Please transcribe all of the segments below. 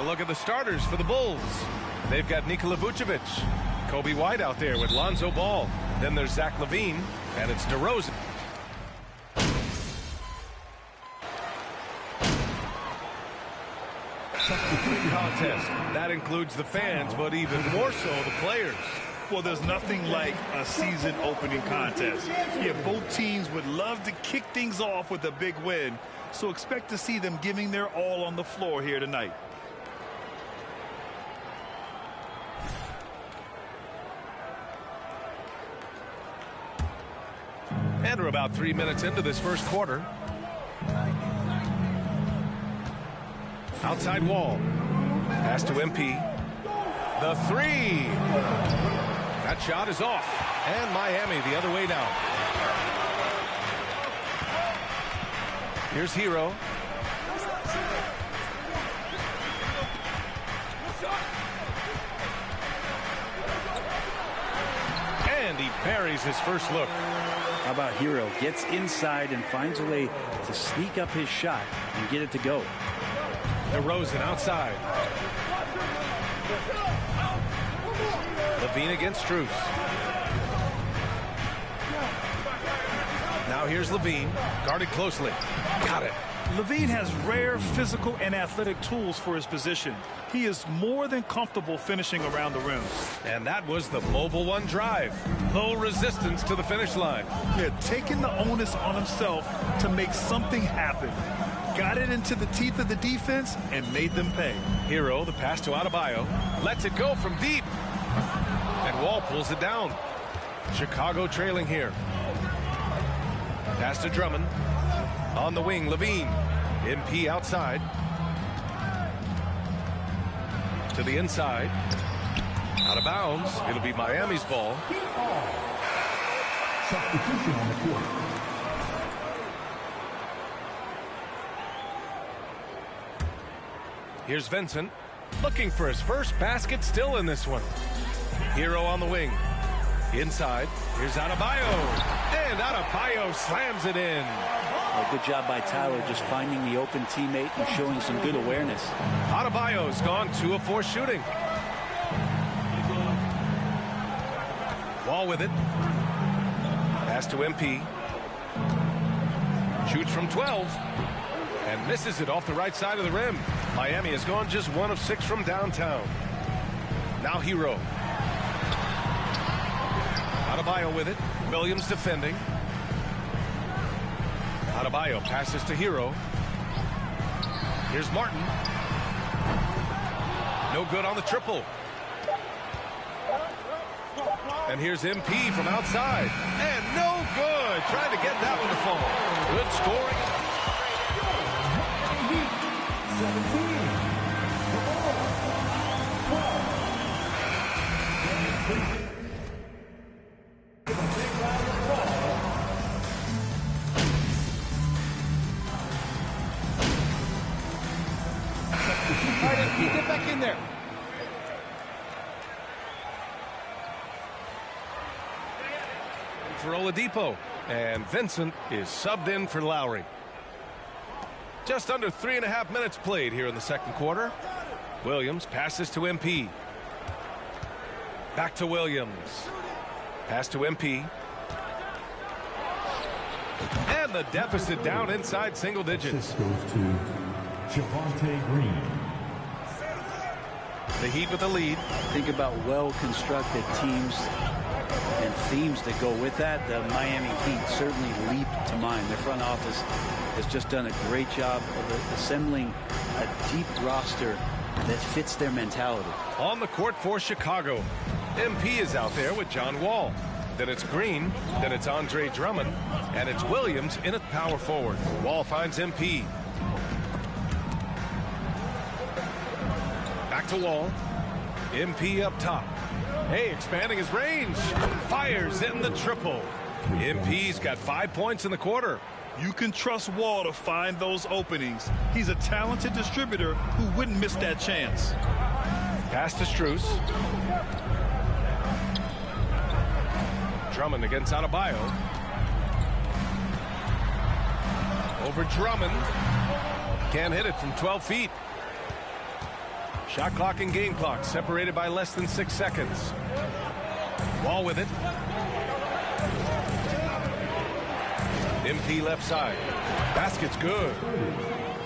look at the starters for the Bulls. They've got Nikola Vucevic, Kobe White out there with Lonzo Ball. Then there's Zach LaVine, and it's DeRozan. Substitute contest. That includes the fans, but even more so the players. Well, there's nothing like a season opening contest. Yeah, both teams would love to kick things off with a big win, so expect to see them giving their all on the floor here tonight. And we're about 3 minutes into this first quarter. Outside Wall. Pass to MP. The three. That shot is off. And Miami the other way now. Here's Hero. And he buries his first look. How about Hero? Gets inside and finds a way to sneak up his shot and get it to go. DeRozan outside. LaVine against Strus. Now here's LaVine, guarded closely. Got it. LaVine has rare physical and athletic tools for his position. He is more than comfortable finishing around the rim. And that was the Mobile One drive. Low resistance to the finish line. Yeah, taking the onus on himself to make something happen. Got it into the teeth of the defense and made them pay. Hero, the pass to Adebayo. Lets it go from deep. And Wall pulls it down. Chicago trailing here. Pass to Drummond. On the wing, LaVine. MP outside. To the inside. Out of bounds. It'll be Miami's ball. Substitution on the court. Here's Vincent. Looking for his first basket still in this one. Hero on the wing. Inside. Here's Adebayo. And Adebayo slams it in. Well, good job by Tyler just finding the open teammate and showing some good awareness. Adebayo's gone 2 of 4 shooting. Wall with it. Pass to MP. Shoots from 12. And misses it off the right side of the rim. Miami has gone just 1 of 6 from downtown. Now Hero. Adebayo with it. Williams defending. Adebayo passes to Hero. Here's Martin. No good on the triple. And here's MP from outside. And no good. Trying to get that one to fall. Good scoring. 17. All right, MP, get back in there. For Oladipo. And Vincent is subbed in for Lowry. Just under 3.5 minutes played here in the second quarter. Williams passes to MP. Back to Williams. Pass to MP. And the deficit down inside single digits. This goes to Javonte Green. The Heat with the lead. Think about well-constructed teams and themes that go with that. The Miami Heat certainly leap to mind. Their front office has just done a great job of assembling a deep roster that fits their mentality. On the court for Chicago. MP is out there with John Wall. Then it's Green. Then it's Andre Drummond. And it's Williams in at power forward. Wall finds MP. Back to Wall. MP up top. Hey, expanding his range. Fires in the triple. MP's got 5 points in the quarter. You can trust Wall to find those openings. He's a talented distributor who wouldn't miss that chance. Pass to Strus. Drummond against Adebayo. Over Drummond. Can't hit it from 12 feet. Shot clock and game clock separated by less than 6 seconds. Ball with it. MP left side. Basket's good.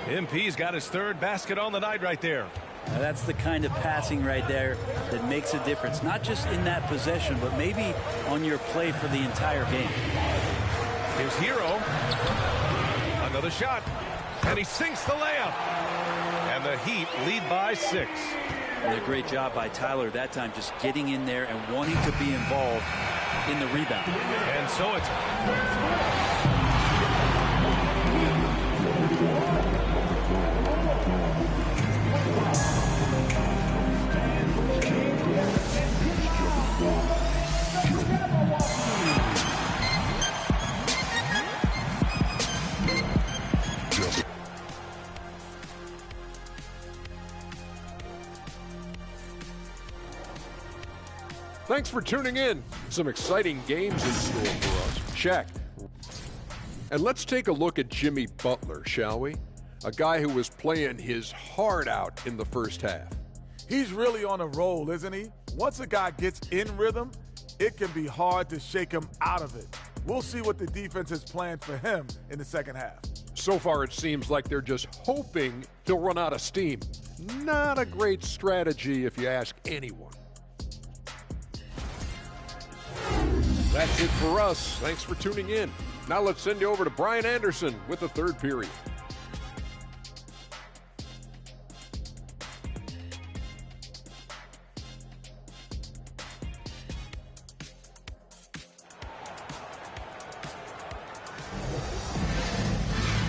MP's got his third basket on the night right there. Now that's the kind of passing right there that makes a difference, not just in that possession, but maybe on your play for the entire game. Here's Hero. Another shot. And he sinks the layup. And the Heat lead by 6. And a great job by Tyler that time, just getting in there and wanting to be involved in the rebound. And so it's... Thanks for tuning in. Some exciting games in store for us. Shaq. And let's take a look at Jimmy Butler, shall we? A guy who was playing his heart out in the first half. He's really on a roll, isn't he? Once a guy gets in rhythm, it can be hard to shake him out of it. We'll see what the defense has planned for him in the second half. So far, it seems like they're just hoping he'll run out of steam. Not a great strategy if you ask anyone. That's it for us. Thanks for tuning in. Now let's send you over to Brian Anderson with the third period.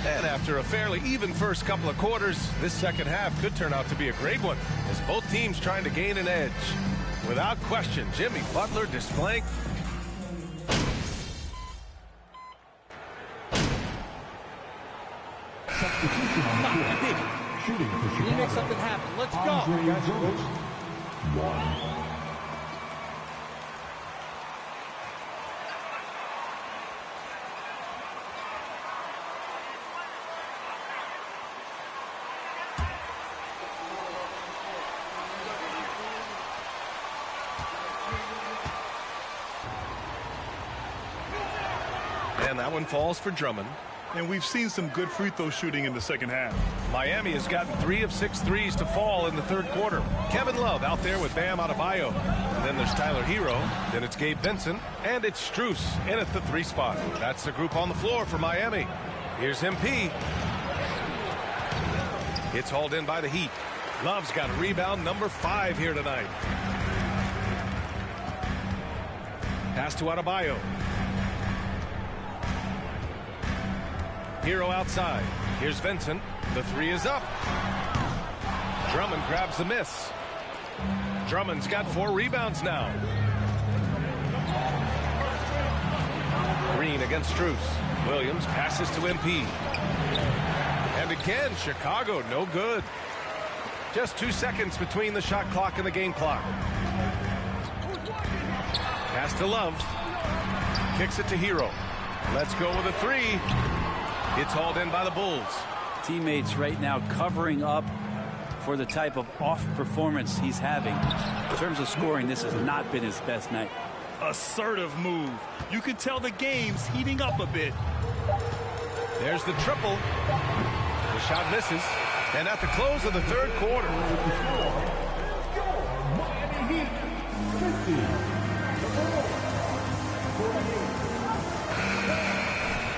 And after a fairly even first couple of quarters, this second half could turn out to be a great one, as both teams trying to gain an edge. Without question, Jimmy Butler displaying... Shooting for Chicago. You make something happen. Let's go. And that one falls for Drummond. And we've seen some good free throw shooting in the second half. Miami has gotten 3 of 6 threes to fall in the third quarter. Kevin Love out there with Bam Adebayo. And then there's Tyler Hero. Then it's Gabe Vincent. And it's Strus in at the 3 spot. That's the group on the floor for Miami. Here's MP. It's hauled in by the Heat. Love's got rebound number 5 here tonight. Pass to Adebayo. Hero outside. Here's Vincent. The 3 is up. Drummond grabs the miss. Drummond's got 4 rebounds now. Green against Strus. Williams passes to MP. And again, Chicago no good. Just 2 seconds between the shot clock and the game clock. Pass to Love. Kicks it to Hero. Let's go with a 3. It's hauled in by the Bulls. Teammates right now covering up for the type of off performance he's having. In terms of scoring, this has not been his best night. Assertive move. You can tell the game's heating up a bit. There's the triple. The shot misses. And at the close of the third quarter.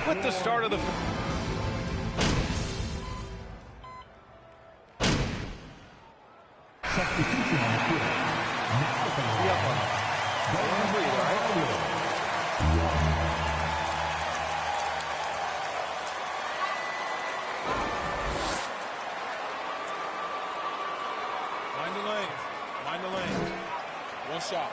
With the start of the... Substitution on the court. Mind the lane. Mind the lane. One shot.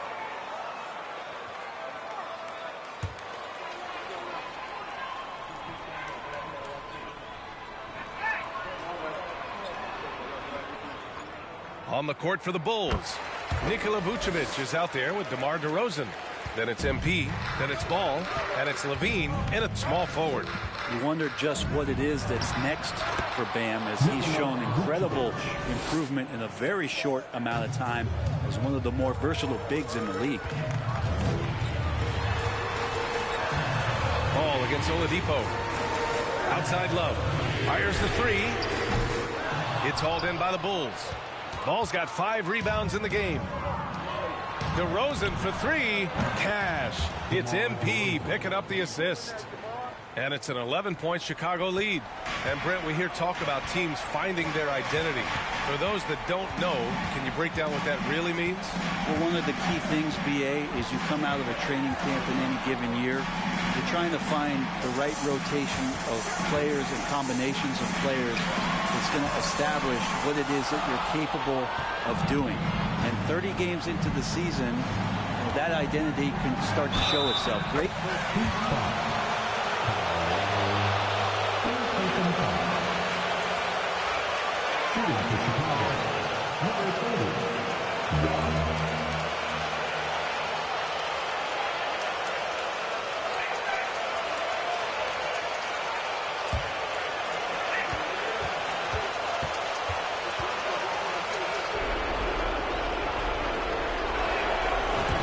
On the court for the Bulls, Nikola Vucevic is out there with DeMar DeRozan. Then it's MP, then it's Ball, and it's Levine in a small forward. You wonder just what it is that's next for Bam, as he's shown incredible improvement in a very short amount of time as one of the more versatile bigs in the league. Ball against Oladipo. Outside Love. Fires the three. It's hauled in by the Bulls. Ball's got 5 rebounds in the game. DeRozan for 3. Cash. It's MP picking up the assist. And it's an 11-point Chicago lead. And Brent, we hear talk about teams finding their identity. For those that don't know, can you break down what that really means? Well, one of the key things, BA, is you come out of a training camp in any given year. You're trying to find the right rotation of players and combinations of players that's going to establish what it is that you're capable of doing. And 30 games into the season, that identity can start to show itself. Great. Shooting for Chicago, number 30,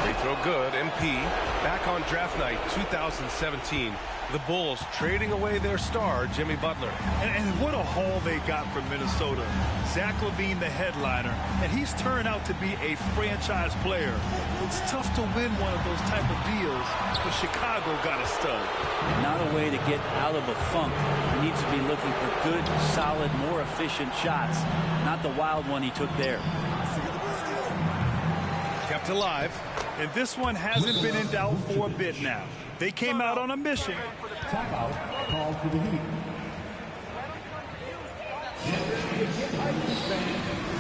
Free throw good. MP back on draft night 2017. The Bulls trading away their star, Jimmy Butler. And what a haul they got from Minnesota. Zach LaVine, the headliner, and he's turned out to be a franchise player. It's tough to win one of those type of deals, but Chicago got a stud. Not a way to get out of a funk. He needs to be looking for good, solid, more efficient shots, not the wild one he took there. Kept alive. And this one hasn't been in doubt for a bit now. They came out on a mission. timeout called for the Heat.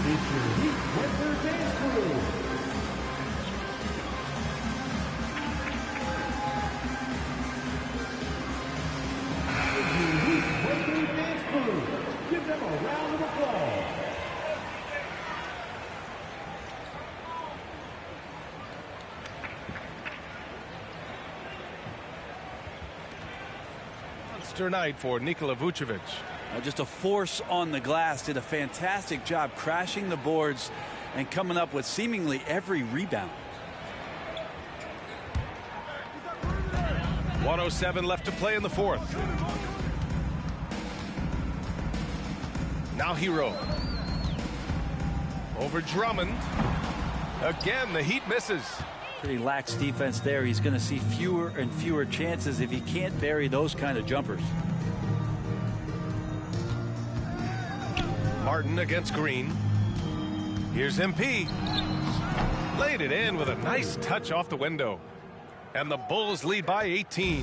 It's your Heat Winter Dance Crew. Your Heat Winter Dance Crew. Give them a round of applause. Monster night for Nikola Vucevic. Just a force on the glass. Did a fantastic job crashing the boards and coming up with seemingly every rebound. 1:07 left to play in the fourth. Now Hero. Over Drummond. Again, the Heat misses. Pretty lax defense there. He's going to see fewer and fewer chances if he can't bury those kind of jumpers. Martin against Green. Here's MP. Laid it in with a nice touch off the window. And the Bulls lead by 18.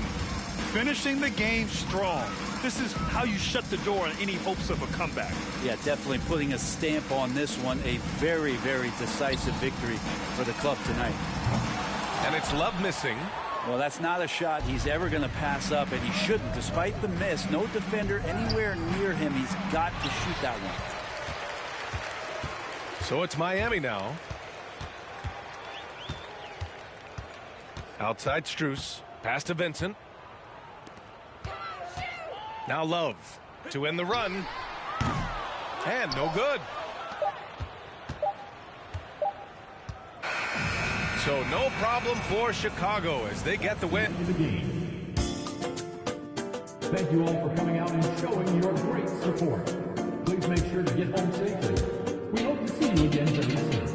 Finishing the game strong. This is how you shut the door on any hopes of a comeback. Yeah, definitely putting a stamp on this one. A very, very decisive victory for the club tonight. And it's Love missing. Well, that's not a shot he's ever going to pass up, and he shouldn't. Despite the miss, no defender anywhere near him. He's got to shoot that one. So it's Miami now. Outside Strus. Pass to Vincent. Now Love to end the run. And no good. So no problem for Chicago as they get the win. Thank you all for coming out and showing your great support. Please make sure to get home safely. We hope to see you again very soon.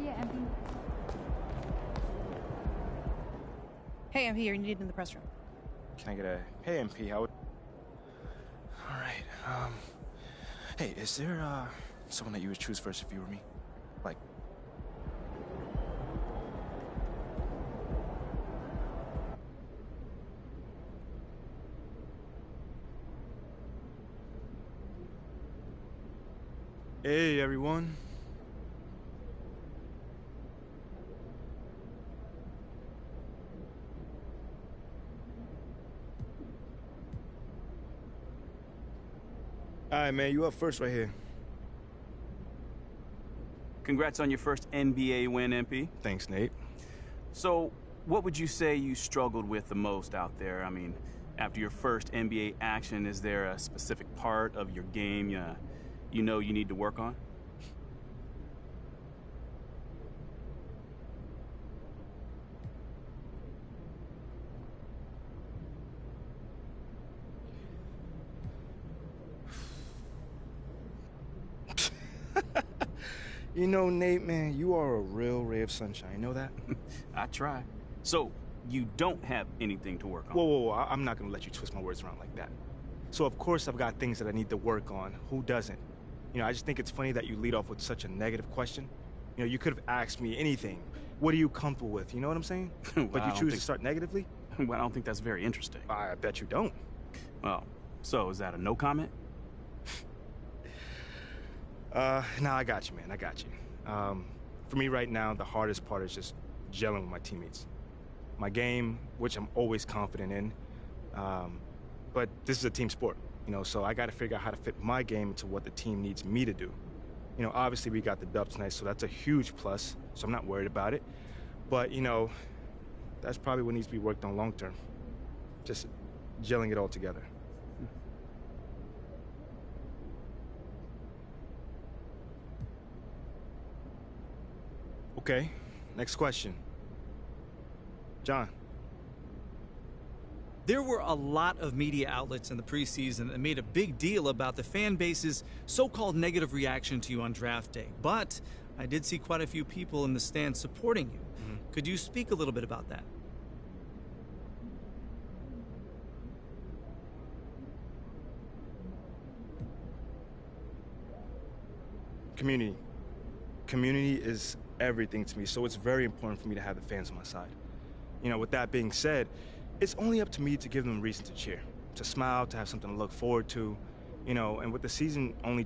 See ya, MP. Hey, I'm here. You need in the press room. Can I get a hey MP? How would... All right. Hey, is there someone that you would choose first if you were me? Like, hey everyone. All right, man, you up first right here. Congrats on your first NBA win, MP. Thanks, Nate. So, what would you say you struggled with the most out there? I mean, after your first NBA action, is there a specific part of your game you know you need to work on? You know, Nate, man, you are a real ray of sunshine. You know that? I try. So, you don't have anything to work on? Whoa. I'm not going to let you twist my words around like that. So, of course, I've got things that I need to work on. Who doesn't? You know, I just think it's funny that you lead off with such a negative question. You know, you could have asked me anything. What are you comfortable with? You know what I'm saying? Well, but you choose to start negatively? Well, I don't think that's very interesting. I bet you don't. Well, so is that a no comment? Nah, I got you, man. I got you. For me right now, the hardest part is just gelling with my teammates. My game, which I'm always confident in, but this is a team sport, you know, so I got to figure out how to fit my game into what the team needs me to do. You know, obviously we got the dub tonight, so that's a huge plus, so I'm not worried about it. But, you know, that's probably what needs to be worked on long term. Just gelling it all together. Okay, next question. John. There were a lot of media outlets in the preseason that made a big deal about the fan base's so-called negative reaction to you on draft day. But I did see quite a few people in the stands supporting you. Could you speak a little bit about that? Community. Community is everything to me, so it's very important for me to have the fans on my side. You know, with that being said, it's only up to me to give them a reason to cheer, to smile, to have something to look forward to, you know, and with the season only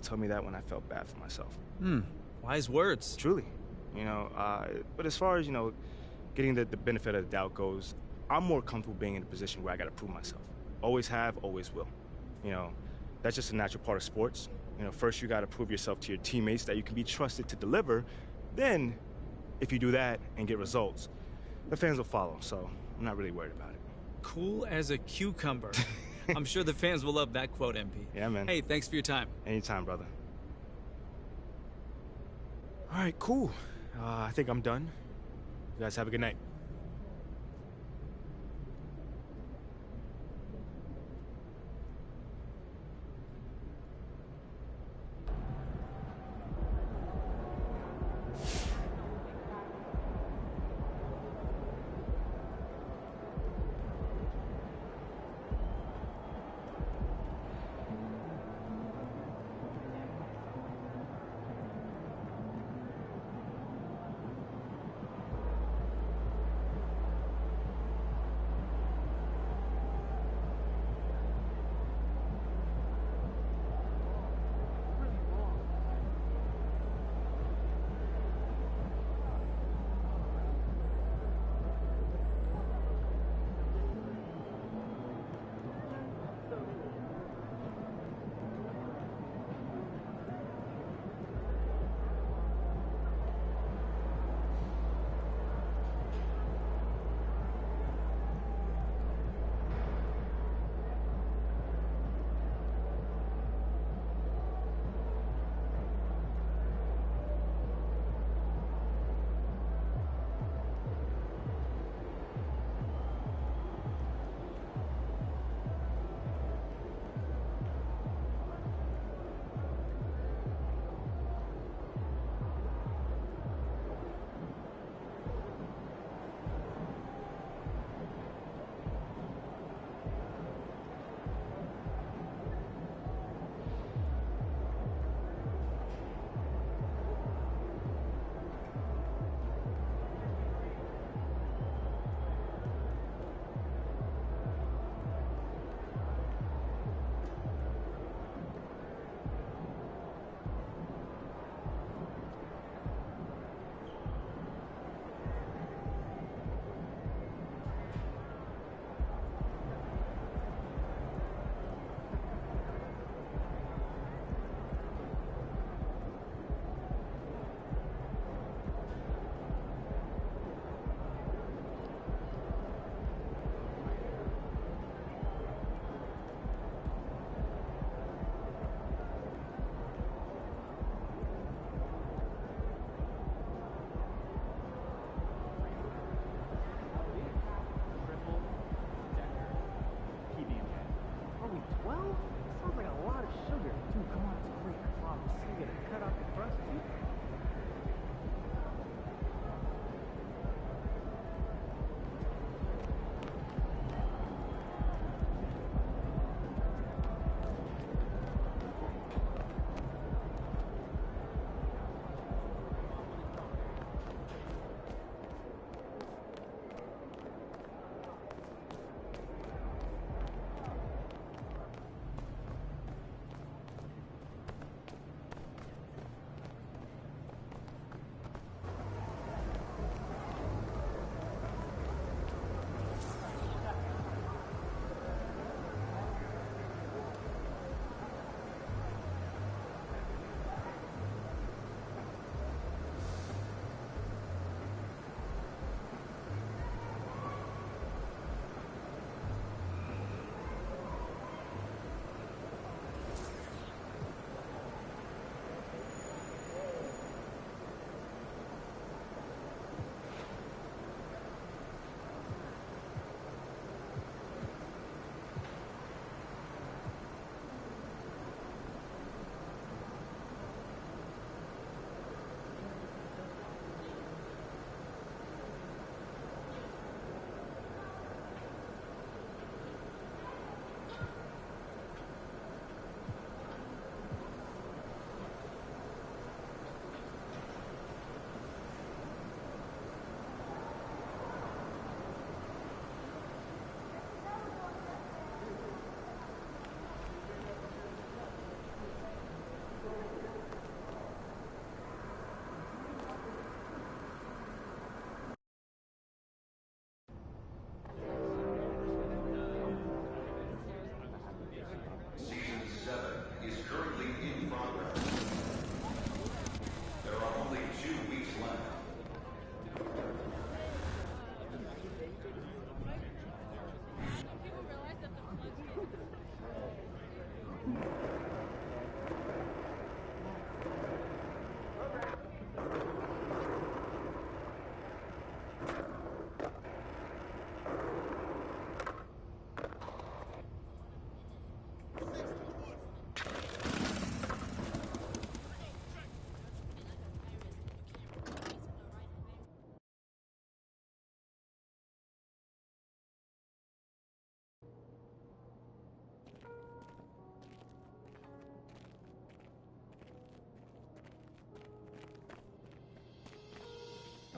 told me that when I felt bad for myself. Wise words. Truly. You know, but as far as, you know, getting the benefit of the doubt goes, I'm more comfortable being in a position where I got to prove myself. Always have, always will. You know, that's just a natural part of sports. You know, first you got to prove yourself to your teammates that you can be trusted to deliver. Then, if you do that and get results, the fans will follow. So I'm not really worried about it. Cool as a cucumber. I'm sure the fans will love that quote, MP. Yeah, man. Hey, thanks for your time. Anytime, brother. All right, cool. I think I'm done. You guys have a good night.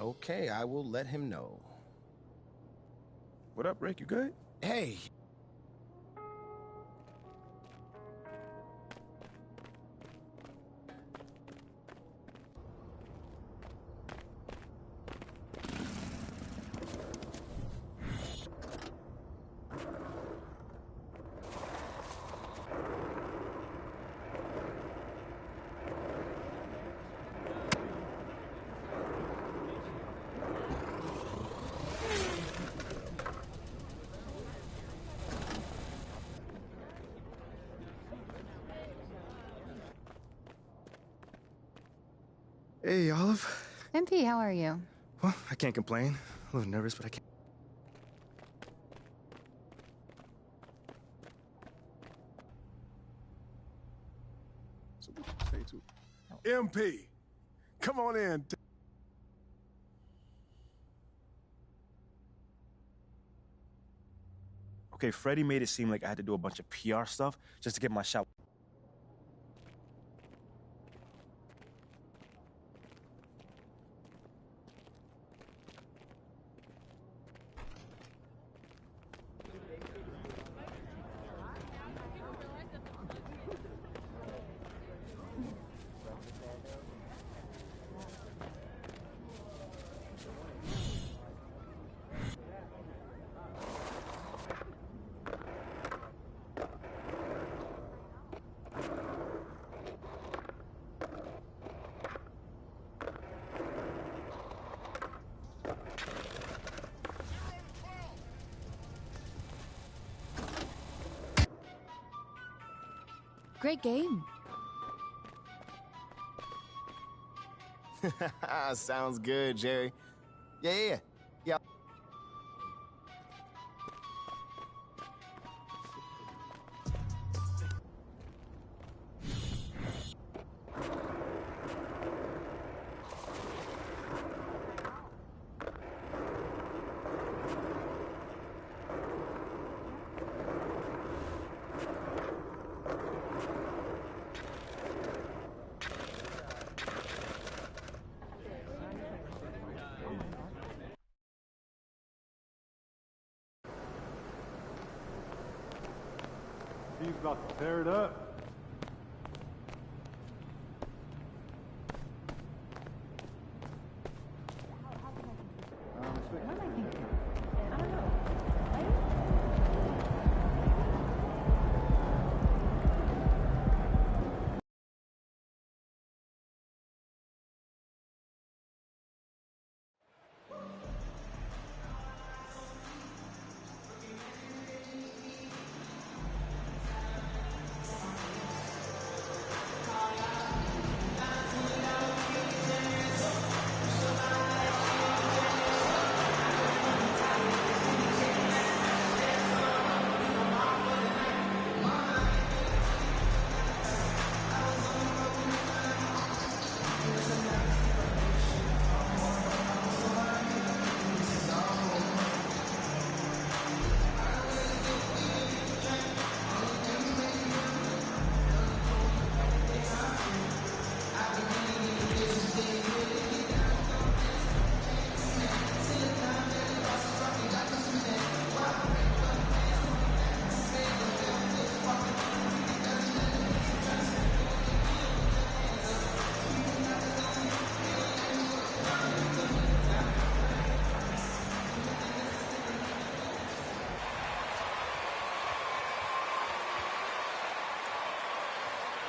Okay, I will let him know. What up, Rick? You good? Hey. Hey, Olive. MP, how are you? Well, I can't complain. A little nervous, but I can't. So what you say to MP, come on in. Okay, Freddie made it seem like I had to do a bunch of PR stuff just to get my shot. Great game. Sounds good, Jerry. Yeah. He's about to tear it up.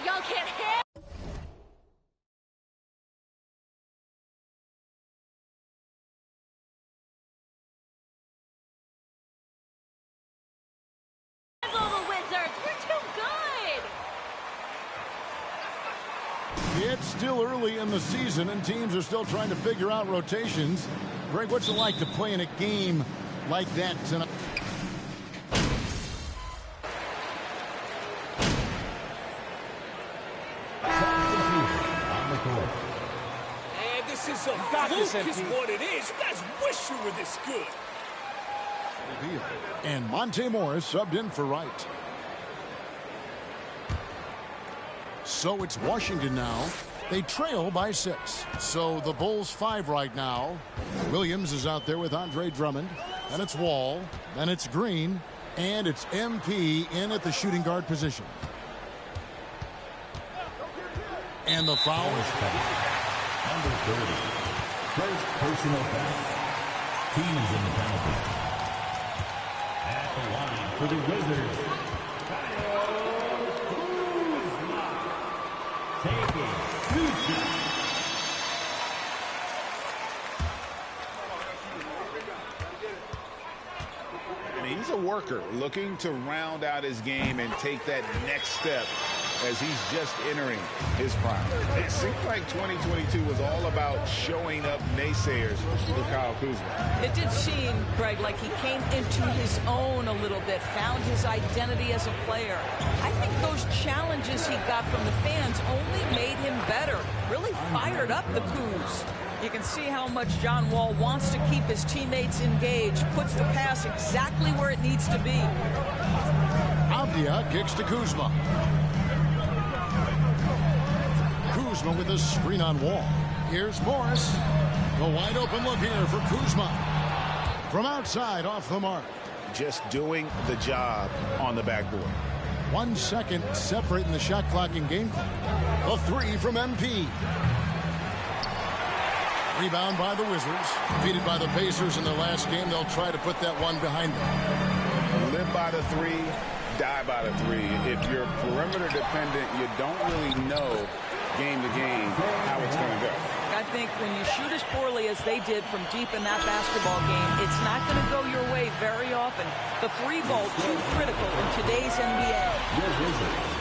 Y'all can't hit. Little Wizards, we're too good. It's still early in the season, and teams are still trying to figure out rotations. Greg, what's it like to play in a game like that tonight? And this is a fluke is what it is. You guys wish you were this good. And Monte Morris subbed in for Wright. So it's Washington now. They trail by 6. So the Bulls 5 right now. Williams is out there with Andre Drummond. Then it's Wall. Then it's Green. And it's MP in at the shooting guard position. And the foul is Number 30. First personal foul. Teams in the penalty. At the line for the Wizards. Taking 2 shots. He's a worker looking to round out his game and take that next step as he's just entering his prime. It seemed like 2022 was all about showing up naysayers for Kyle Kuzma. It did seem, Greg, like he came into his own a little bit, found his identity as a player. I think those challenges he got from the fans only made him better, really fired up the Kuz. You can see how much John Wall wants to keep his teammates engaged, puts the pass exactly where it needs to be. Avdia kicks to Kuzma. Kuzma with a screen on Wall. Here's Morris. The wide open look here for Kuzma. From outside, off the mark. Just doing the job on the backboard. 1 second separating the shot clock and game clock. A 3 from MP. Rebound by the Wizards. Defeated by the Pacers in their last game. They'll try to put that one behind them. Live by the 3, die by the 3. If you're perimeter dependent, you don't really know game to game how it's going to go. I think when you shoot as poorly as they did from deep in that basketball game, it's not going to go your way very often. The 3 ball too critical in today's NBA. Your Wizards,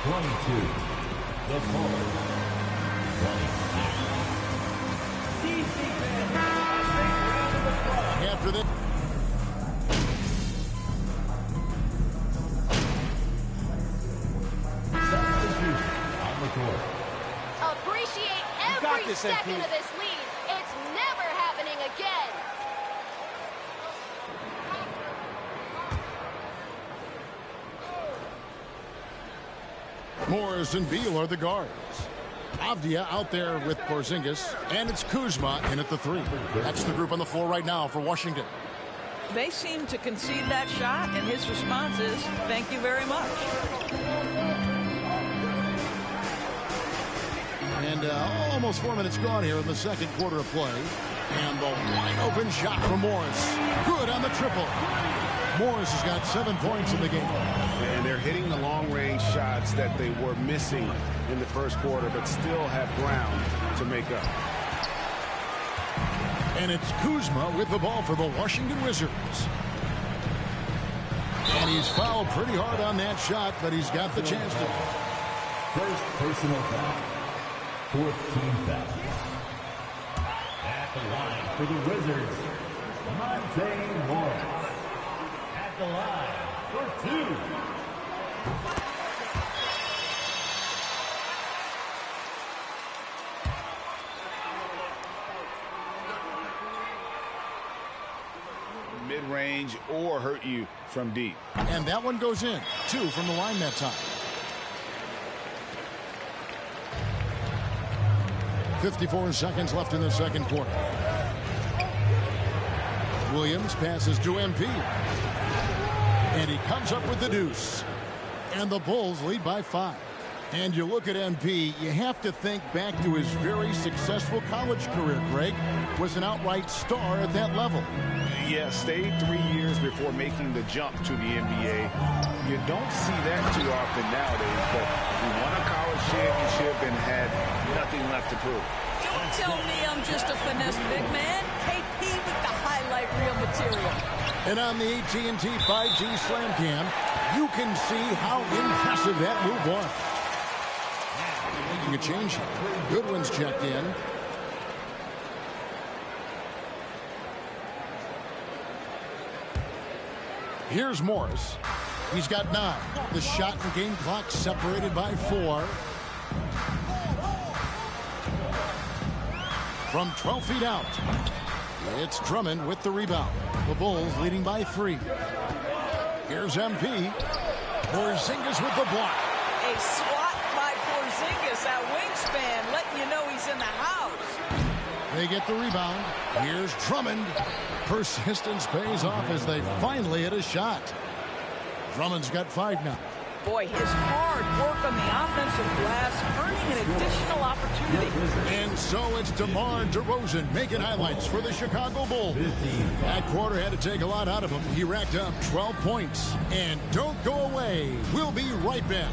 22. The Bulls, 26. After this. Substitute on the court. Appreciate every second of this lead. It's never happening again. Morris and Beal are the guards. Avdia out there with Porzingis, and it's Kuzma in at the 3. That's the group on the floor right now for Washington. They seem to concede that shot, and his response is, thank you very much. And almost 4 minutes gone here in the second quarter of play. And the wide open shot from Morris. Good on the triple. Morris has got 7 points in the game. And they're hitting the long-range shots that they were missing in the first quarter, but still have ground to make up. And it's Kuzma with the ball for the Washington Wizards. And he's fouled pretty hard on that shot, but he's got the chance to. First personal foul. 4th team foul. At the line for the Wizards, Monte Morris. At the line for 2. Mid-range or hurt you from deep. And that one goes in. 2 from the line that time. 54 seconds left in the second quarter. Williams passes to MP. And he comes up with the deuce. And the Bulls lead by 5. And you look at MP, you have to think back to his very successful college career, Greg. Was an outright star at that level. Yeah, stayed 3 years before making the jump to the NBA. You don't see that too often nowadays, but he won a college championship and had nothing left to prove. Don't tell me I'm just a finesse big man. KP with the highlight reel material. And on the AT&T 5G Slam Cam, you can see how impressive that move was. Making a change here. Goodwin's checked in. Here's Morris. He's got 9. The shot and game clock separated by 4. From 12 feet out, it's Drummond with the rebound. The Bulls leading by 3. Here's MP. Porzingis with the block. A swat by Porzingis. That wingspan let they get the rebound. Here's Drummond. Persistence pays off as they finally hit a shot. Drummond's got 5 now. Boy, his hard work on the offensive glass, earning an additional opportunity. And so it's DeMar DeRozan making highlights for the Chicago Bulls. That quarter had to take a lot out of him. He racked up 12 points. And don't go away. We'll be right back.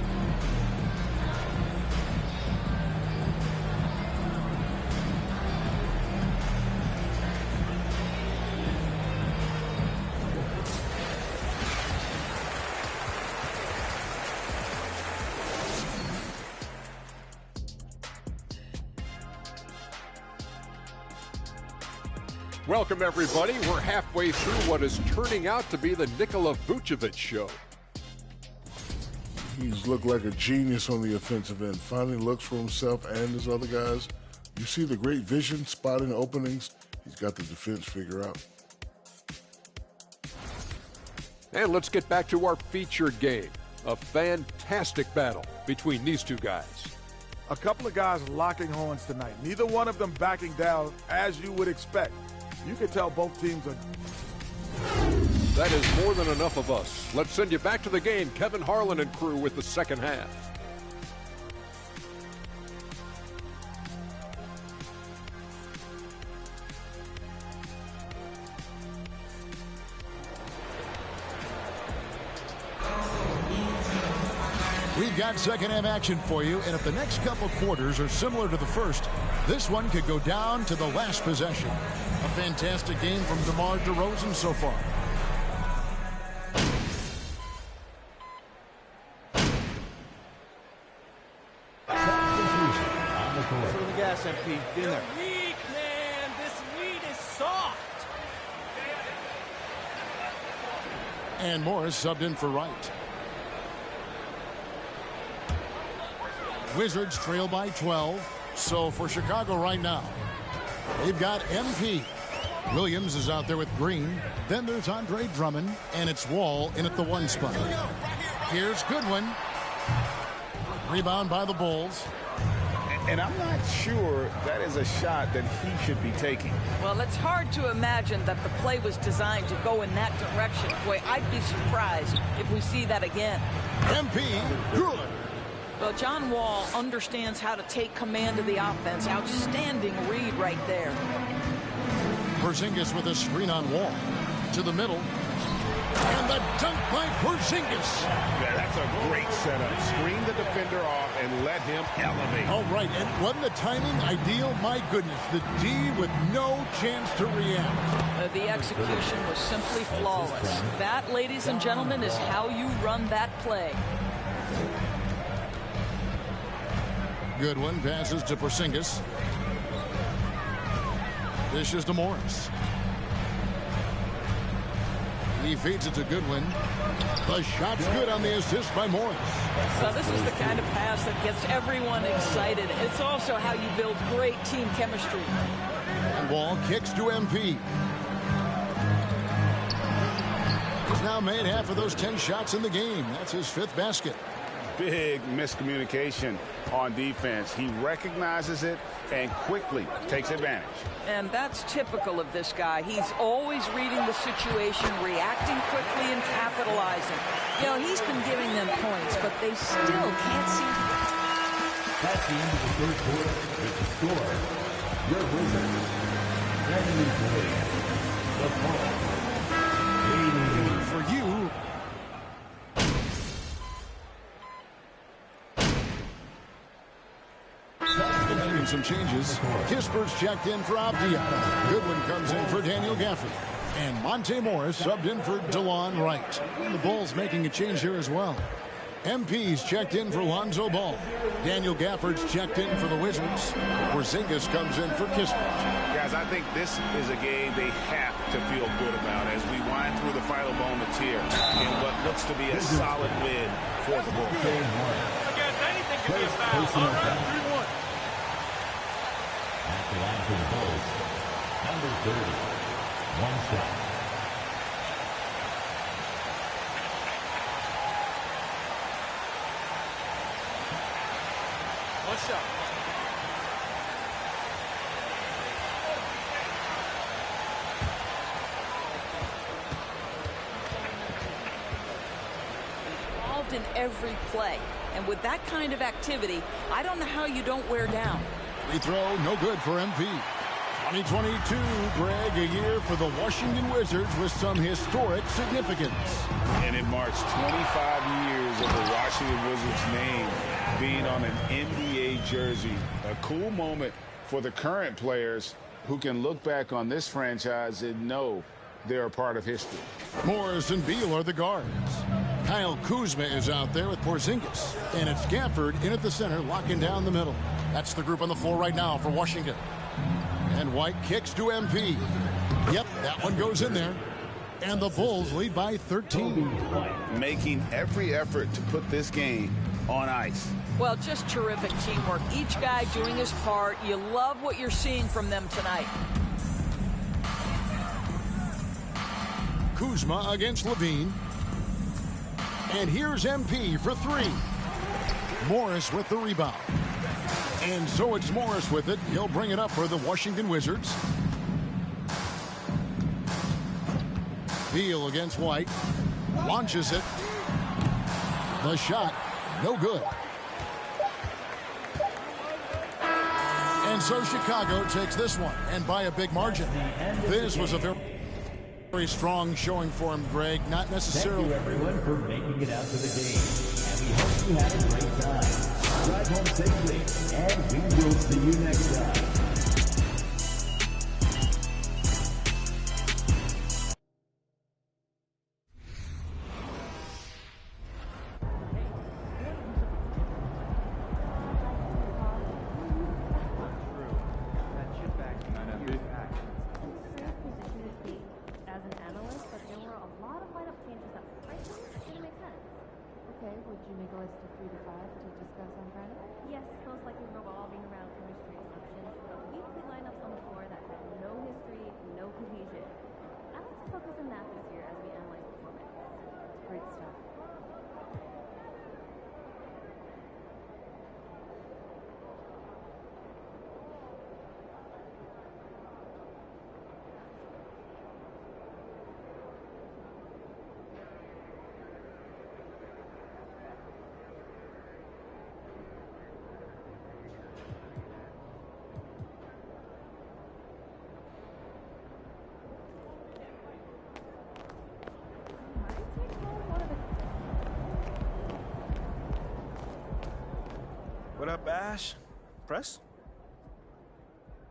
Welcome, everybody. We're halfway through what is turning out to be the Nikola Vucevic show. He's looked like a genius on the offensive end, finding looks for himself and his other guys. You see the great vision, spotting openings. He's got the defense figured out. And let's get back to our featured game. A fantastic battle between these two guys. A couple of guys locking horns tonight. Neither one of them backing down as you would expect. You can tell both teams are... That is more than enough of us. Let's send you back to the game. Kevin Harlan and crew with the second half. We've got second half action for you, and if the next couple quarters are similar to the first, this one could go down to the last possession. A fantastic game from DeMar DeRozan so far. Through the gas, MP. Get in there. Weak, man. This lead is soft. And Morris subbed in for Wright. Wizards trail by 12. So for Chicago right now, they've got MP. Williams is out there with Green. Then there's Andre Drummond, and it's Wall in at the 1 spot. Here's Goodwin. Rebound by the Bulls. And I'm not sure that is a shot that he should be taking. Well, it's hard to imagine that the play was designed to go in that direction. Boy, I'd be surprised if we see that again. MP, good. Well, John Wall understands how to take command of the offense. Outstanding read right there. Porzingis with a screen on Wall. To the middle. And the dunk by Porzingis. Yeah, that's a great setup. Screen the defender off and let him elevate. All right, and wasn't the timing ideal? My goodness, the D with no chance to react. The execution was simply flawless. That, ladies and gentlemen, is how you run that play. Goodwin passes to Porzingis. Dishes to Morris. He feeds it to Goodwin. The shot's good on the assist by Morris. So this is the kind of pass that gets everyone excited. It's also how you build great team chemistry. And Wall kicks to MP. He's now made half of those 10 shots in the game. That's his 5th basket. Big miscommunication on defense. He recognizes it and quickly takes advantage. And that's typical of this guy. He's always reading the situation, reacting quickly and capitalizing. You know, he's been giving them points, but they still can't seem to... That's the end of the third quarter. With the score, your Wizards 73. The ball. 80. For you, some changes. Kisper's checked in for Avdia. Goodwin comes in for Daniel Gafford. And Monte Morris subbed in for DeLon Wright. And the Bulls making a change here as well. MP's checked in for Lonzo Ball. Daniel Gafford's checked in for the Wizards. Porzingis comes in for Kisper. Guys, I think this is a game they have to feel good about as we wind through the final moments here in what looks to be a solid win for the Bulls. Against anything can be a foul. All right, 3-1. At the line for the Bulls, number 30, 1 shot. One shot. every play. And with that kind of activity, I don't know how you don't wear down. Free throw, no good for MP. 2022, Greg, a year for the Washington Wizards with some historic significance. And it marks 25 years of the Washington Wizards name being on an NBA jersey. A cool moment for the current players who can look back on this franchise and know they're a part of history. Morris and Beal are the guards. Kyle Kuzma is out there with Porzingis. And it's Gafford in at the center, locking down the middle. That's the group on the floor right now for Washington. And White kicks to MP. Yep, that one goes in there. And the Bulls lead by 13. Making every effort to put this game on ice. Well, just terrific teamwork. Each guy doing his part. You love what you're seeing from them tonight. Kuzma against Levine. And here's MP for three. Morris with the rebound. And so it's Morris with it. He'll bring it up for the Washington Wizards. Beal against White. Launches it. The shot, no good. And so Chicago takes this one, and by a big margin. This was a very strong showing for him, Greg. Not necessarily. Thank you, everyone, for making it out to the game. And we hope you had a great time. Drive home safely, and we will see you next time. What up, Ash? Press?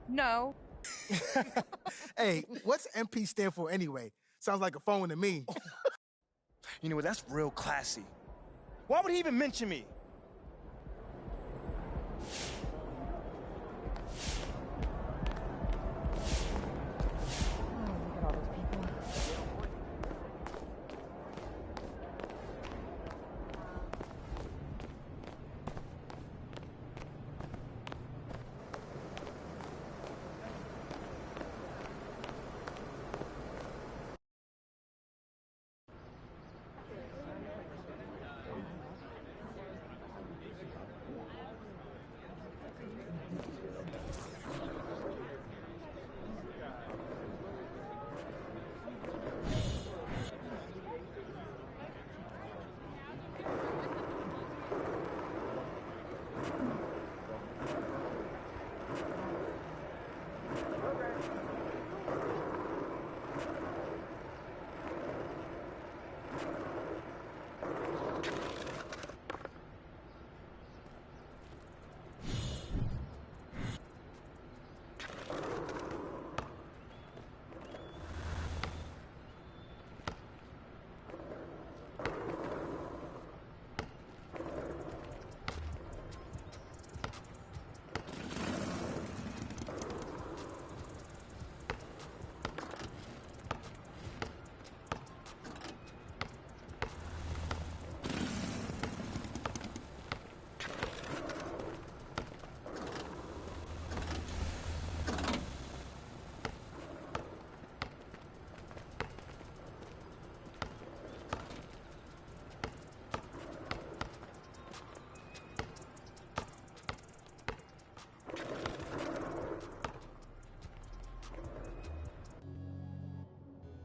No. Hey, what's MP stand for anyway? Sounds like a phone to me. You know what? That's real classy. Why would he even mention me?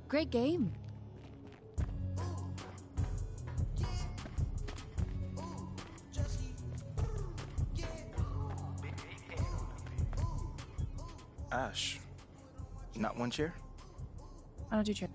Great game. Ash, not one chair? I don't do chairs.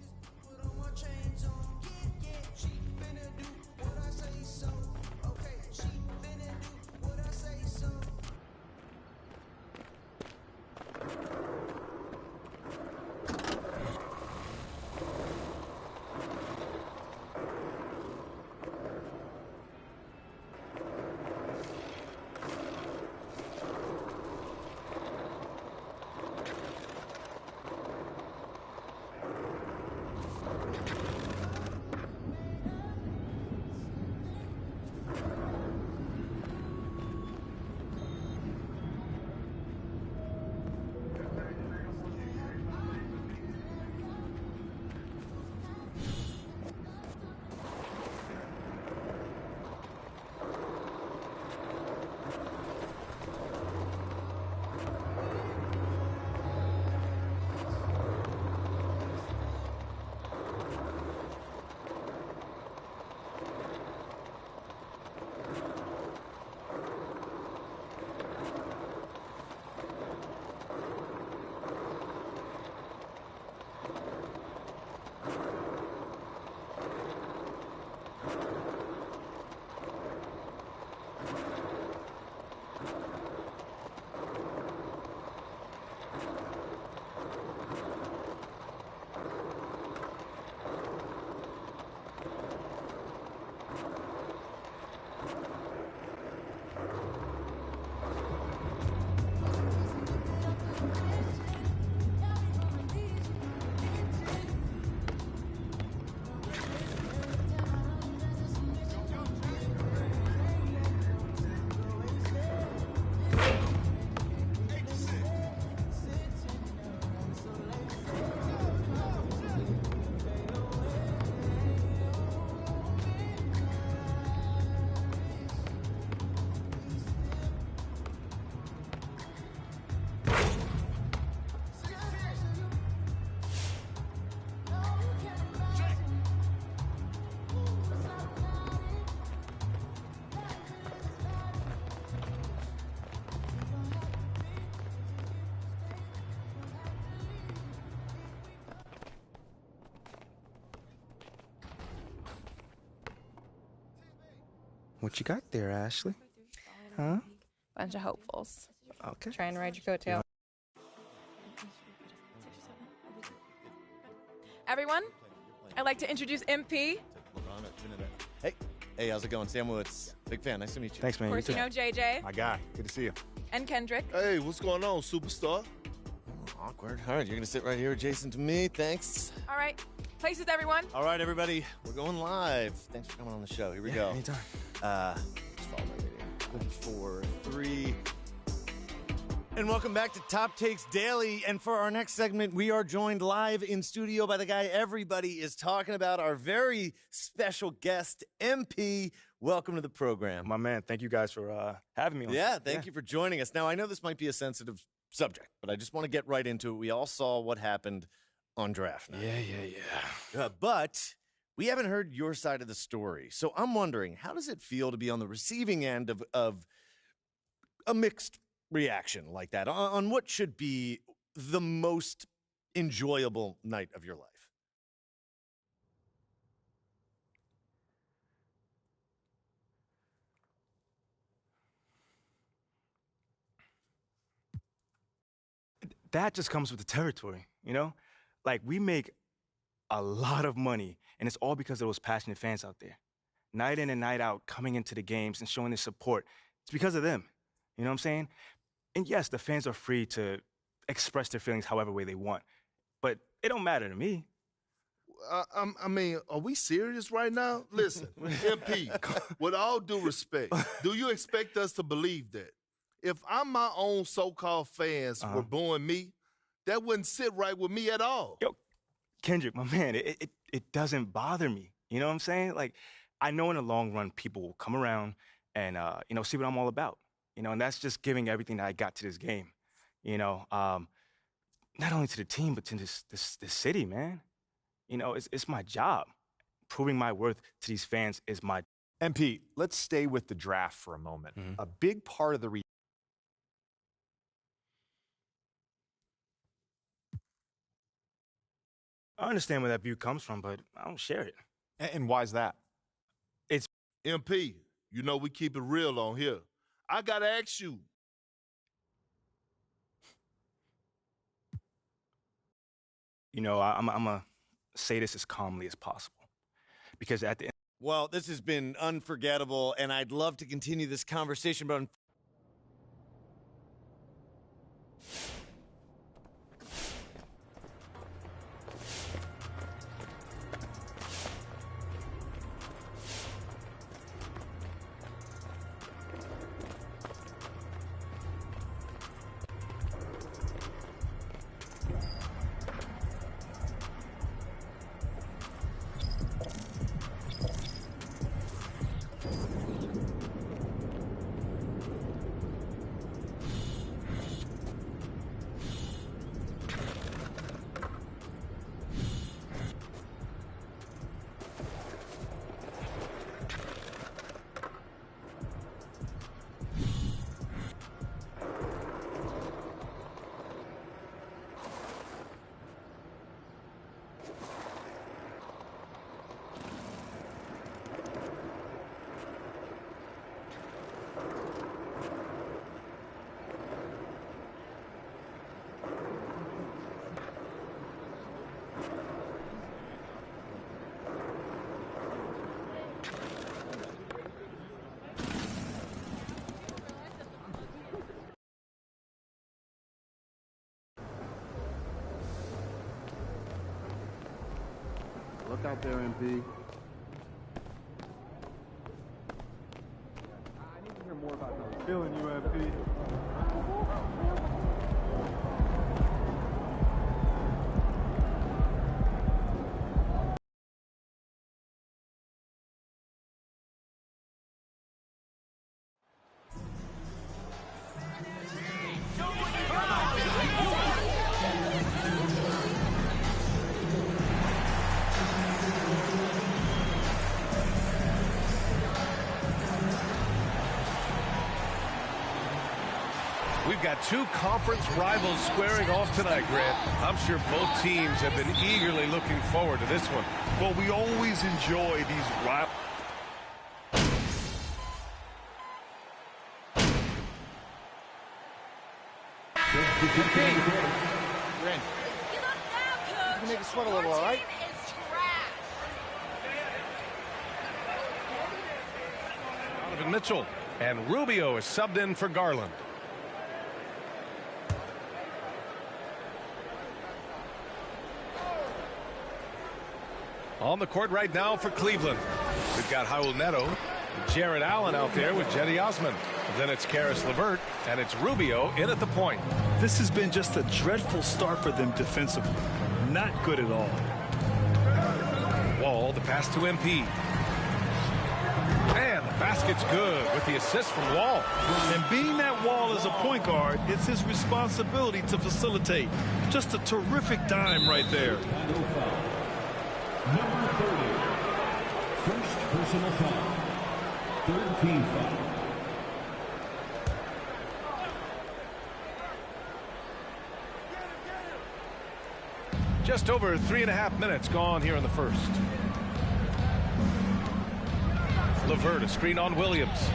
What you got there, Ashley? Huh? Bunch of hopefuls. Okay. Trying to ride your coattail. Everyone, I'd like to introduce MP. Hey, how's it going? Sam Woods. Big fan. Nice to meet you. Thanks, man. Of course, you know JJ. My guy. Good to see you. And Kendrick. Hey, what's going on, superstar? Awkward. All right, you're going to sit right here adjacent to me. Thanks. All right. Places, everyone. All right, everybody. We're going live. Thanks for coming on the show. Here we go. Anytime. Just follow my video. 4, 3. And welcome back to Top Takes Daily. And for our next segment, we are joined live in studio by the guy everybody is talking about, our very special guest, MP. Welcome to the program. My man, thank you guys for having me on. Yeah, thank you for joining us. Now, I know this might be a sensitive subject, but I just want to get right into it. We all saw what happened on draft night. Yeah. But we haven't heard your side of the story. So I'm wondering, how does it feel to be on the receiving end of a mixed reaction like that on what should be the most enjoyable night of your life? That just comes with the territory, you know? Like, we make a lot of money, and it's all because of those passionate fans out there. Night in and night out, coming into the games and showing their support. It's because of them. You know what I'm saying? And yes, the fans are free to express their feelings however way they want. But it don't matter to me. I mean, are we serious right now? Listen, MP, with all due respect, do you expect us to believe that? If my own so-called fans were booing me, that wouldn't sit right with me at all. Yo, Kendrick, my man, it doesn't bother me. You know what I'm saying? Like, I know in the long run, people will come around and, see what I'm all about. You know, and that's just giving everything that I got to this game. You know, not only to the team, but to this city, man. You know, it's my job. Proving my worth to these fans is my. MP, let's stay with the draft for a moment. A big part of the I understand where that view comes from, but I don't share it. And why's that? It's MP, you know we keep it real on here. I got to ask you. You know, I'm going to say this as calmly as possible. Because at the end. Well, this has been unforgettable, and I'd love to continue this conversation, but Look out there, MP. I need to hear more about those. Feeling you, MP. We've got two conference rivals squaring off tonight, Grant. I'm sure both teams have been eagerly looking forward to this one. Well, we always enjoy these rivals. You make it sweat a little, all right? Donovan Mitchell, and Rubio is subbed in for Garland. On the court right now for Cleveland, we've got Raul Neto, Jared Allen out there with Jetty Osman. Then it's Karis LeVert, and it's Rubio in at the point. This has been just a dreadful start for them defensively. Not good at all. Wall, the pass to MP. And the basket's good with the assist from Wall. And being that Wall is a point guard, it's his responsibility to facilitate. Just a terrific dime right there. Number 30. First personal foul. Third team foul. Just over 3.5 minutes gone here in the first. LeVert, a screen on Williams.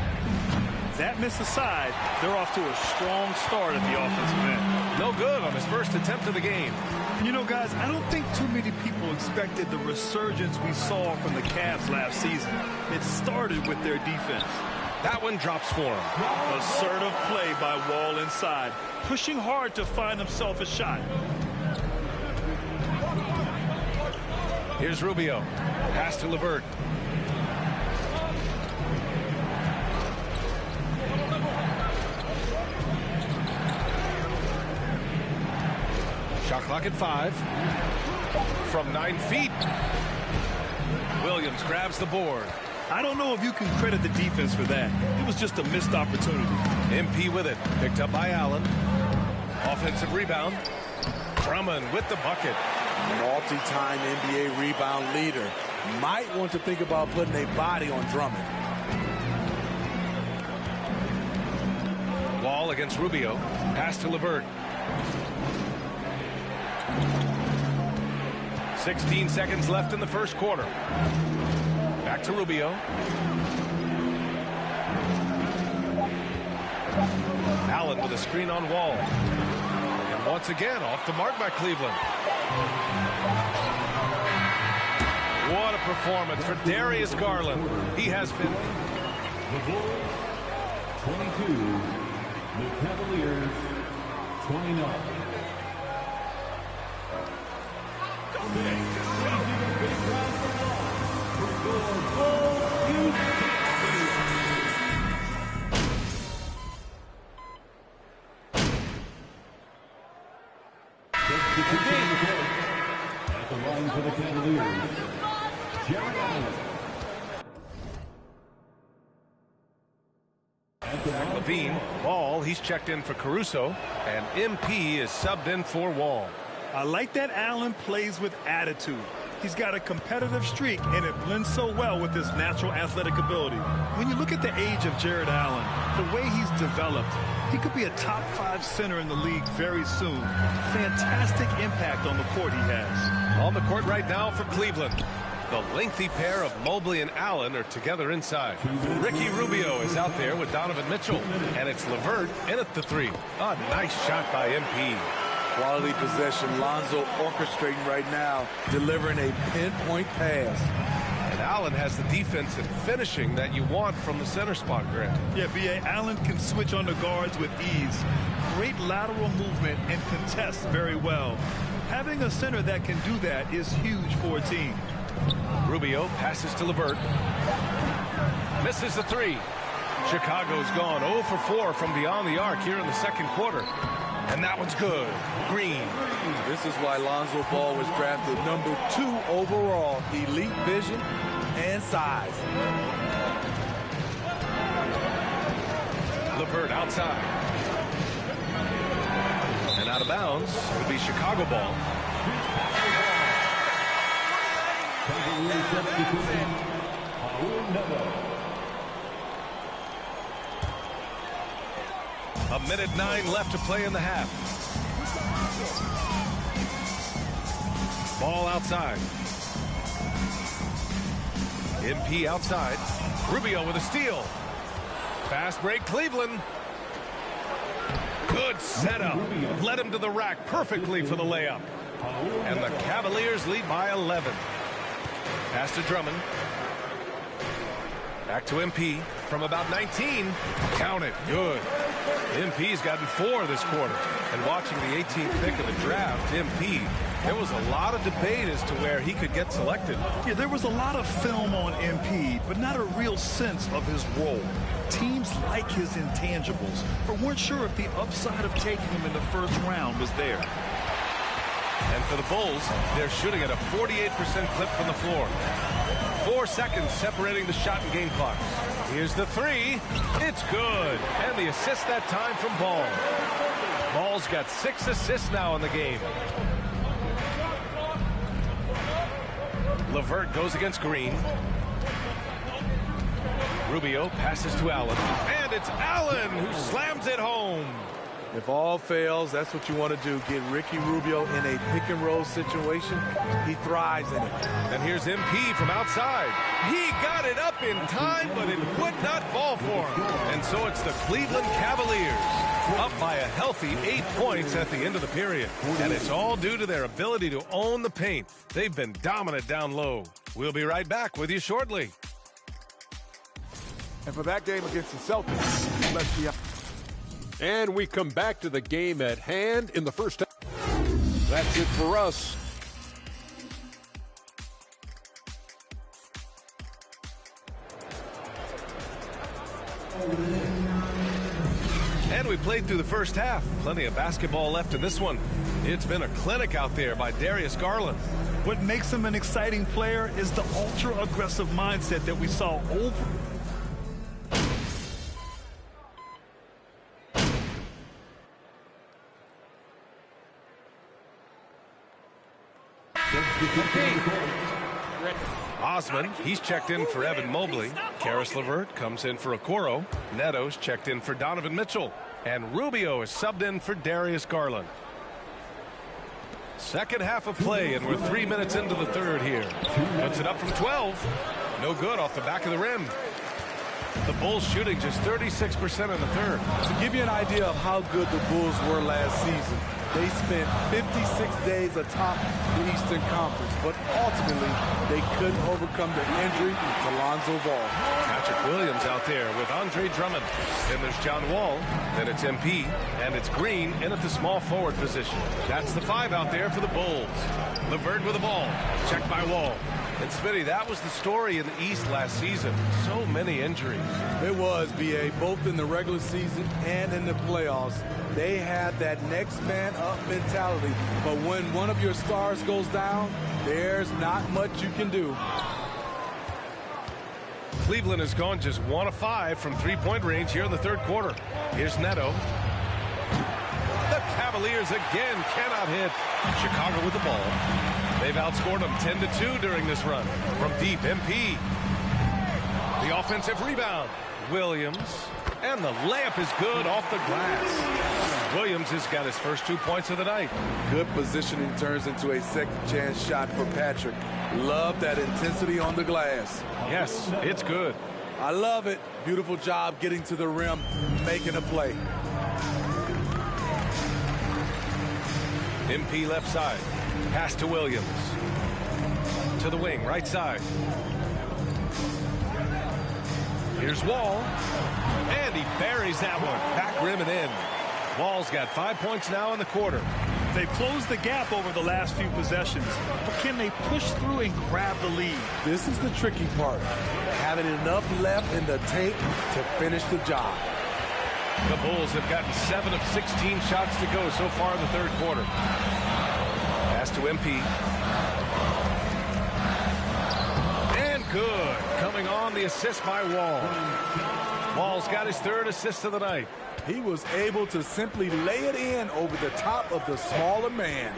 That miss aside, they're off to a strong start at the offensive end. No good on his first attempt of the game. You know, guys, I don't think too many people expected the resurgence we saw from the Cavs last season. It started with their defense. That one drops for him. Assertive play by Wall inside, pushing hard to find himself a shot. Here's Rubio. Pass to LeVert. Shot clock at 5. From 9 feet. Williams grabs the board. I don't know if you can credit the defense for that. It was just a missed opportunity. MP with it. Picked up by Allen. Offensive rebound. Drummond with the bucket. Multi-time NBA rebound leader. Might want to think about putting a body on Drummond. Wall against Rubio. Pass to LeVert. 16 seconds left in the first quarter. Back to Rubio. Allen with a screen on Wall. And once again, off the mark by Cleveland. What a performance for Darius Garland. He has been... The Bulls, 22. The Cavaliers, 29. At the line for the Cavaliers, Jared Allen. Zach Levine, Ball, he's checked in for Caruso, and MP is subbed in for Wall. I like that Allen plays with attitude. He's got a competitive streak, and it blends so well with his natural athletic ability. When you look at the age of Jared Allen, the way he's developed, he could be a top 5 center in the league very soon. Fantastic impact on the court he has. On the court right now for Cleveland. The lengthy pair of Mobley and Allen are together inside. Ricky Rubio is out there with Donovan Mitchell, and it's LeVert in at the 3. A nice shot by MP. Quality possession. Lonzo orchestrating right now, delivering a pinpoint pass. And Allen has the defense and finishing that you want from the center spot, Grant. Yeah, B.A. Allen can switch on the guards with ease. Great lateral movement and contests very well. Having a center that can do that is huge for a team. Rubio passes to LeVert. Misses the 3. Chicago's gone 0 for 4 from beyond the arc here in the second quarter. And that one's good. Green. This is why Lonzo Ball was drafted number 2 overall. Elite vision and size. LeVert outside. And out of bounds will be Chicago ball. A minute 9 left to play in the half. Ball outside. MP outside. Rubio with a steal. Fast break Cleveland. Good setup. Led him to the rack perfectly for the layup. And the Cavaliers lead by 11. Pass to Drummond. Back to MP from about 19. Count it. Good. MP's gotten 4 this quarter. And watching the 18th pick of the draft, MP, there was a lot of debate as to where he could get selected. Yeah, there was a lot of film on MP, but not a real sense of his role. Teams like his intangibles, but weren't sure if the upside of taking him in the first round was there. And for the Bulls, they're shooting at a 48% clip from the floor. 4 seconds separating the shot and game clocks. Here's the 3. It's good. And the assist that time from Ball. Ball's got 6 assists now in the game. LeVert goes against Green. Rubio passes to Allen. And it's Allen who slams it home. If all fails, that's what you want to do. Get Ricky Rubio in a pick and roll situation. He thrives in it. And here's MP from outside. He got it up in time, but it would not fall for him. And so it's the Cleveland Cavaliers up by a healthy 8 points at the end of the period. And it's all due to their ability to own the paint. They've been dominant down low. We'll be right back with you shortly. And for that game against the Celtics, let's be up. And we come back to the game at hand in the first half. That's it for us. And we played through the first half. Plenty of basketball left in this one. It's been a clinic out there by Darius Garland. What makes him an exciting player is the ultra-aggressive mindset that we saw over. Osman, he's checked in for Evan Mobley. Karis LeVert comes in for Okoro. Neto's checked in for Donovan Mitchell. And Rubio is subbed in for Darius Garland. Second half of play, and we're 3 minutes into the third here. Puts it up from 12. No good off the back of the rim. The Bulls shooting just 36% in the third. To give you an idea of how good the Bulls were last season, they spent 56 days atop the Eastern Conference, but ultimately they couldn't overcome the injury to Lonzo Ball. Patrick Williams out there with Andre Drummond. Then there's John Wall. Then it's MP. And it's Green in at the small forward position. That's the 5 out there for the Bulls. LeVert with the ball. Checked by Wall. And Smitty, that was the story in the East last season. So many injuries. It was, B.A., both in the regular season and in the playoffs. They had that next man up mentality. But when one of your stars goes down, there's not much you can do. Cleveland has gone just 1 of 5 from three-point range here in the third quarter. Here's Neto. The Cavaliers again cannot hit. Chicago with the ball. They've outscored them 10-2 during this run. From deep, MP. The offensive rebound. Williams. And the layup is good off the glass. Williams has got his first 2 points of the night. Good positioning turns into a second chance shot for Patrick. Love that intensity on the glass. Yes, it's good. I love it. Beautiful job getting to the rim, making a play. MP left side. Pass to Williams. To the wing, right side. Here's Wall. And he buries that one. Back rim and in. Wall's got 5 points now in the quarter. They've closed the gap over the last few possessions, but can they push through and grab the lead? This is the tricky part. Having enough left in the tank to finish the job. The Bulls have gotten 7 of 16 shots to go so far in the third quarter. Pass to MP. And good. Coming on, the assist by Wall. Wall's got his third assist of the night. He was able to simply lay it in over the top of the smaller man.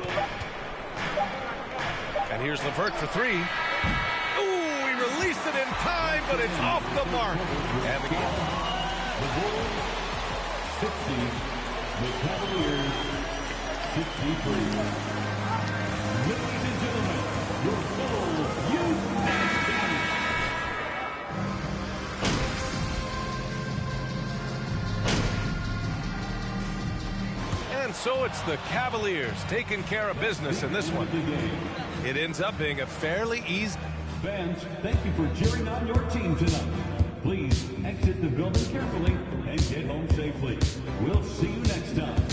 And here's LeVert for 3. Ooh, he released it in time, but it's off the mark. And the game. The Bulls 60, the Cavaliers 63. Ladies and gentlemen, your Bulls Youth Next Team. And so it's the Cavaliers taking care of business in this one. It ends up being a fairly easy. Fans, thank you for cheering on your team tonight. Please exit the building carefully and get home safely. We'll see you next time.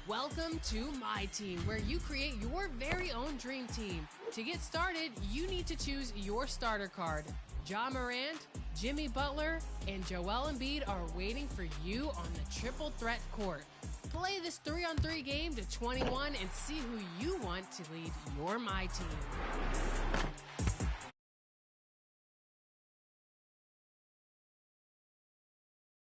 Welcome to My Team, where you create your very own dream team. To get started, you need to choose your starter card. Ja Morant, Jimmy Butler, and Joel Embiid are waiting for you on the triple threat court. Play this 3-on-3 game to 21 and see who you want to lead your My Team.